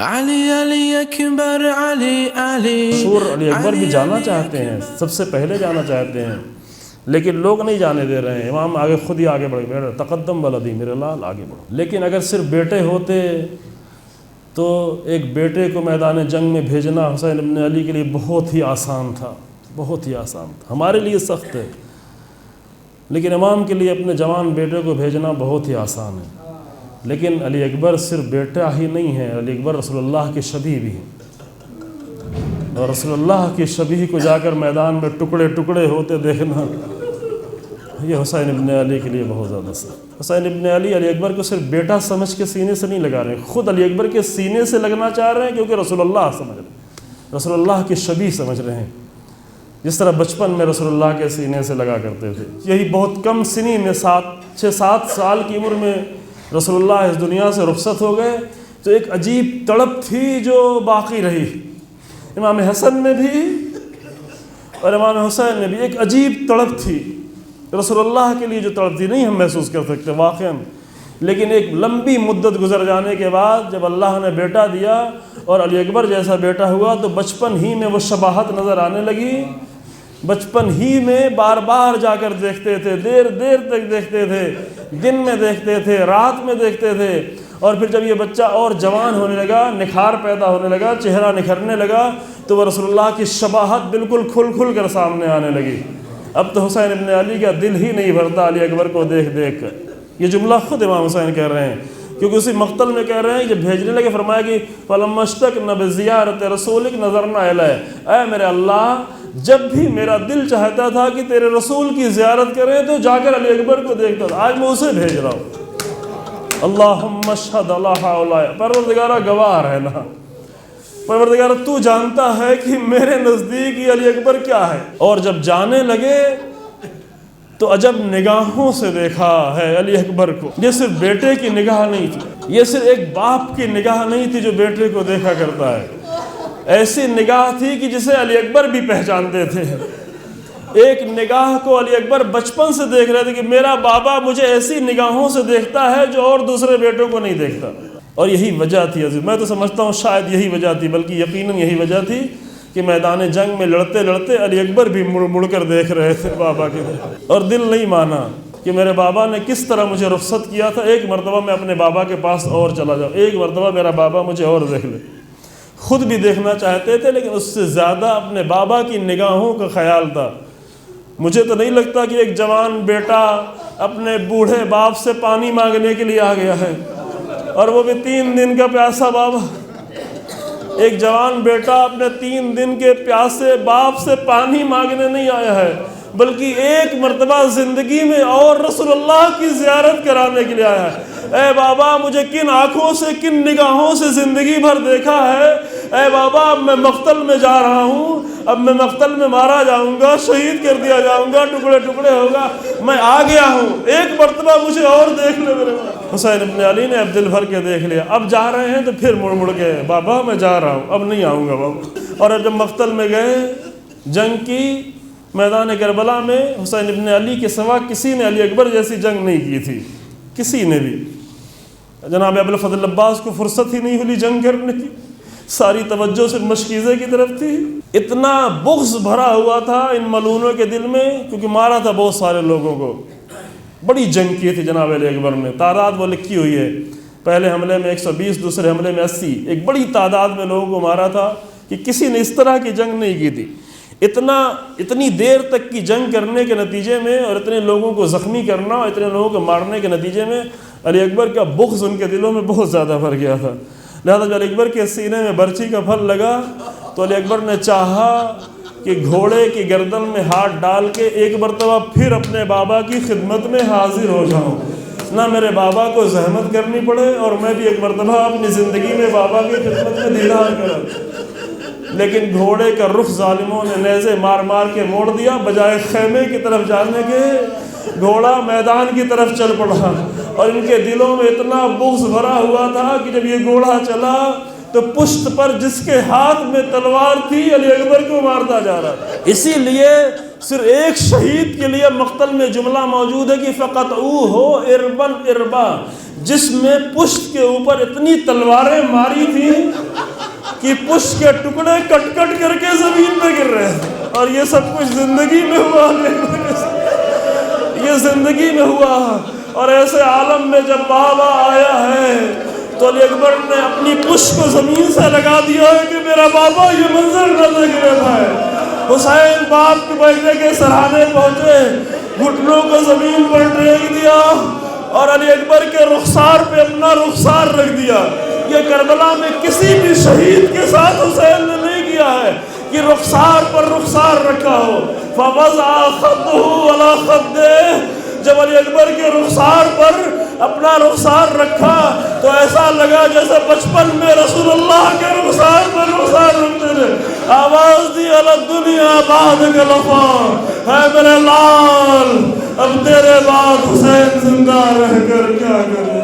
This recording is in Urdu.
علی علی اکبر علی علی مشہور علی اکبر بھی جانا چاہتے ہیں، سب سے پہلے جانا چاہتے ہیں، لیکن لوگ نہیں جانے دے رہے ہیں۔ امام آگے خود ہی آگے بڑھ گئے، تقدم ولدی، میرے لال آگے بڑھو۔ لیکن اگر صرف بیٹے ہوتے تو ایک بیٹے کو میدان جنگ میں بھیجنا حسین ابن علی کے لیے بہت ہی آسان تھا، بہت ہی آسان تھا۔ ہمارے لیے سخت ہے، لیکن امام کے لیے اپنے جوان بیٹے کو بھیجنا بہت ہی آسان ہے۔ لیکن علی اکبر صرف بیٹا ہی نہیں ہے، علی اکبر رسول اللہ کے شبیہ بھی ہیں، اور رسول اللہ کے شبیہ کو جا کر میدان میں ٹکڑے ٹکڑے ہوتے دیکھنا یہ حسین ابن علی کے لیے بہت زیادہ سخت۔ حسین ابن علی اکبر کو صرف بیٹا سمجھ کے سینے سے نہیں لگا رہے ہیں، خود علی اکبر کے سینے سے لگنا چاہ رہے ہیں، کیونکہ رسول اللہ سمجھ رہے ہیں، رسول اللہ کے شبیہ سمجھ رہے ہیں، جس طرح بچپن میں رسول اللہ کے سینے سے لگا کرتے تھے۔ یہی بہت کم سنی میں 6-7 سال کی عمر میں رسول اللہ اس دنیا سے رخصت ہو گئے، تو ایک عجیب تڑپ تھی جو باقی رہی۔ امام حسن میں بھی اور امام حسین میں بھی ایک عجیب تڑپ تھی، رسول اللہ کے لیے جو تڑپ تھی نہیں ہم محسوس کر سکتے واقعاً، لیکن ایک لمبی مدت گزر جانے کے بعد جب اللہ نے بیٹا دیا اور علی اکبر جیسا بیٹا ہوا تو بچپن ہی میں وہ شباہت نظر آنے لگی، بچپن ہی میں بار بار جا کر دیکھتے تھے، دیر دیر تک دیکھتے تھے، دن میں دیکھتے تھے، رات میں دیکھتے تھے، اور پھر جب یہ بچہ اور جوان ہونے لگا، نکھار پیدا ہونے لگا، چہرہ نکھرنے لگا، تو وہ رسول اللہ کی شباہت بالکل کھل کھل کر سامنے آنے لگی۔ اب تو حسین ابن علی کا دل ہی نہیں بھرتا علی اکبر کو دیکھ دیکھ کر۔ یہ جملہ خود امام حسین کہہ رہے ہیں، کیونکہ اسی مقتل میں کہہ رہے ہیں، جب بھیجنے لگے فرمایا کہ فَلَمَّا اشْتَقْنَا بِزِيَارَةِ رَسُولِكَ نَظَرْنَا إِلَيْهِ، اے میرے اللہ جب بھی میرا دل چاہتا تھا کہ تیرے رسول کی زیارت کریں تو جا کر علی اکبر کو دیکھتا تھا، آج میں اسے بھیج رہا ہوں۔ اللہم اشہد لا حول، پروردگارہ گواہ رہنا، پروردگارہ تو جانتا ہے کہ میرے نزدیک یہ علی اکبر کیا ہے۔ اور جب جانے لگے تو عجب نگاہوں سے دیکھا ہے علی اکبر کو۔ یہ صرف بیٹے کی نگاہ نہیں تھی، یہ صرف ایک باپ کی نگاہ نہیں تھی جو بیٹے کو دیکھا کرتا ہے، ایسی نگاہ تھی کہ جسے علی اکبر بھی پہچانتے تھے۔ ایک نگاہ کو علی اکبر بچپن سے دیکھ رہے تھے کہ میرا بابا مجھے ایسی نگاہوں سے دیکھتا ہے جو اور دوسرے بیٹوں کو نہیں دیکھتا۔ اور یہی وجہ تھی عزیز، میں تو سمجھتا ہوں شاید یہی وجہ تھی، بلکہ یقیناً یہی وجہ تھی کہ میدان جنگ میں لڑتے لڑتے علی اکبر بھی مڑ کر دیکھ رہے تھے بابا کی طرف، اور دل نہیں مانا کہ میرے بابا نے کس طرح مجھے رخصت کیا تھا، ایک مرتبہ میں اپنے بابا کے پاس اور چلا جاؤں، ایک مرتبہ میرا بابا مجھے اور دیکھ لے۔ خود بھی دیکھنا چاہتے تھے، لیکن اس سے زیادہ اپنے بابا کی نگاہوں کا خیال تھا۔ مجھے تو نہیں لگتا کہ ایک جوان بیٹا اپنے بوڑھے باپ سے پانی مانگنے کے لیے آ گیا ہے، اور وہ بھی 3 دن کا پیاسا بابا۔ ایک جوان بیٹا اپنے 3 دن کے پیاسے باپ سے پانی مانگنے نہیں آیا ہے، بلکہ ایک مرتبہ زندگی میں اور رسول اللہ کی زیارت کرانے کے لیے آیا ہے۔ اے بابا مجھے کن آنکھوں سے کن نگاہوں سے زندگی بھر دیکھا ہے، اے بابا اب میں مقتل میں جا رہا ہوں، اب میں مقتل میں مارا جاؤں گا، شہید کر دیا جاؤں گا، ٹکڑے ٹکڑے ہوگا، میں آ گیا ہوں، ایک مرتبہ مجھے اور دیکھ لے میرے بابا۔ حسین ابن علی نے اب دل بھر کے دیکھ لیا، اب جا رہے ہیں تو پھر مڑ کے بابا میں جا رہا ہوں، اب نہیں آؤں گا بابا۔ اور جب مقتل میں گئے، جنگ کی میدان کربلا میں حسین ابن علی کے سوا کسی نے علی اکبر جیسی جنگ نہیں کی تھی، کسی نے بھی۔ جناب ابوالفضل عباس کو فرصت ہی نہیں ہوئی جنگ کرنے کی، ساری توجہ صرف مشکیزے کی طرف تھی۔ اتنا بغض بھرا ہوا تھا ان ملعونوں کے دل میں، کیونکہ مارا تھا بہت سارے لوگوں کو، بڑی جنگ کی تھی جناب علی اکبر نے، تعداد وہ لکھی ہوئی ہے، پہلے حملے میں 120، دوسرے حملے میں 80، ایک بڑی تعداد میں لوگوں کو مارا تھا کہ کسی نے اس طرح کی جنگ نہیں کی تھی۔ اتنی دیر تک کی جنگ کرنے کے نتیجے میں اور اتنے لوگوں کو زخمی کرنا اور اتنے لوگوں کو مارنے کے نتیجے میں علی اکبر کا بغض ان کے دلوں میں بہت زیادہ بھر گیا تھا۔ لہذا جب علی اکبر کے سینے میں برچھی کا پھل لگا تو علی اکبر نے چاہا کہ گھوڑے کی گردن میں ہاتھ ڈال کے ایک مرتبہ پھر اپنے بابا کی خدمت میں حاضر ہو جاؤں، نہ میرے بابا کو زحمت کرنی پڑے اور میں بھی ایک مرتبہ اپنی زندگی میں بابا کی خدمت میں دیدار کروں۔ لیکن گھوڑے کا رخ ظالموں نے نیزے مار مار کے موڑ دیا، بجائے خیمے کی طرف جانے کے گھوڑا میدان کی طرف چل پڑا، اور ان کے دلوں میں اتنا بغض بھرا ہوا تھا کہ جب یہ گھوڑا چلا تو پشت پر جس کے ہاتھ میں تلوار تھی علی اکبر کو مارتا جا رہا تھا۔ اسی لیے صرف ایک شہید کے لیے مقتل میں جملہ موجود ہے کہ فقط او ہو اربن اربا، جس میں پشت کے اوپر اتنی تلواریں ماری تھیں کہ پشت کے ٹکڑے کٹ کٹ کر کے زمین پہ گر رہے ہیں. اور یہ سب کچھ زندگی میں ہوا, یہ زندگی میں ہوا. اور ایسے عالم میں جب بابا آیا ہے تو علی اکبر نے اپنی پشت کو زمین سے لگا دیا ہے کہ میرا بابا یہ منظر نہ گرے بھائی. حسین باپ کے بیٹے کے سرہانے پہنچے, گھٹنوں کو زمین پر ٹیک دیا اور علی اکبر کے رخسار پہ اپنا رخسار رکھ دیا. یہ کربلا میں کسی بھی شہید کے ساتھ حسین نے نہیں کیا ہے کہ رخسار پر رخسار رکھا ہو. فوضع خدہ علی خدہ, جب علی اکبر کے رخسار پر اپنا رخسار رکھا تو ایسا لگا جیسے بچپن میں رسول اللہ کے رخسار پر رخسار رکھتے تھے. آواز دی علی الدنیا بعد لفا, ہے میرے لال اب تیرے بعد حسین زندہ رہ کر کیا کرے.